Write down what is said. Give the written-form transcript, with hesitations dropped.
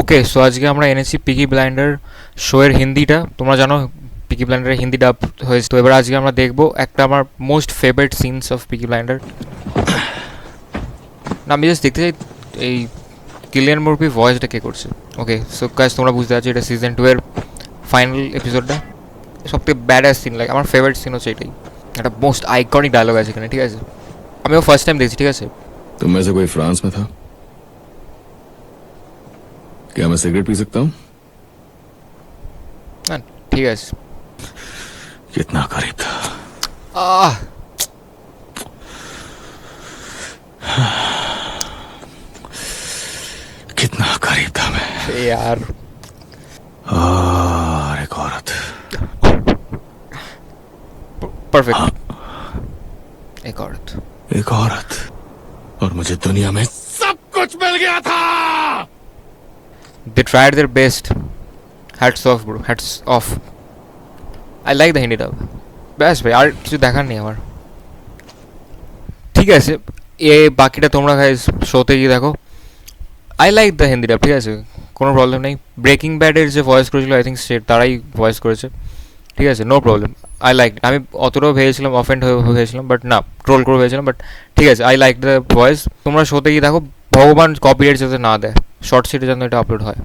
ওকে, so আজকে আমরা এনেছি পিকি ব্লাইন্ডার শোয়ের হিন্দিটা। তোমরা জানো পিকি ব্লাইন্ডারের হিন্দি ডাব হয়েছে, তো এবার আজকে আমরা দেখবো একটা আমার most favourite scenes of Peaky Blinder. না, আমি জাস্ট দেখতে চাই এই কিলিয়ান মুরপি ভয়েসটা কে করছে। ওকে, সো গাইস তোমরা বুঝতে পারছো এটা সিজন 2 এর ফাইনাল এপিসোডটা। সবথেকে ব্যাডাস সিন, লাইক আমার ফেভারিট সিন হচ্ছে এটাই। একটা মোস্ট আইকনিক ডায়লগ আছে এখানে, ঠিক আছে? আমিও ফার্স্ট টাইম দেখছি, ঠিক আছে? तुम में से कोई फ्रांस में था? क्या मैं सिगरेट पी सकता हूँ? না, ঠিক আছে। कितना करीब था। আহ कितना करीब था मैं। यार, और एक औरत। परफेक्ट। एक औरत। एक औरत और मुझे दुनिया में सब कुछ मिल गया था। They tried their best. Hats off bro, hats off. I like the Hindi ডাব। ব্যাস ভাই, আর কিছু দেখার নেই আমার। ঠিক আছে, এ বাকিটা তোমরা গাইস শোতে গিয়ে দেখো। আই লাইক দ্য হিন্দি ডাব, ঠিক আছে, কোনো প্রবলেম নেই। ব্রেকিং ব্যাডের যে ভয়েস করেছিল আই থিঙ্ক সে তারাই ভয়েস করেছে, ঠিক আছে, নো প্রবলেম। আই লাইক, আমি অতটাও ভেবেছিলাম অফেন্ড হয়েছিলাম, বাট না, ট্রোল করে ভেবেছিলাম, বাট ঠিক আছে, আই লাইক দ্য ভয়েস। তোমরা শোতে গিয়ে দেখো, ভগবান কপিরাইট যাতে না দেয়, শর্ট সিটে যেন এটা আপলোড হয়।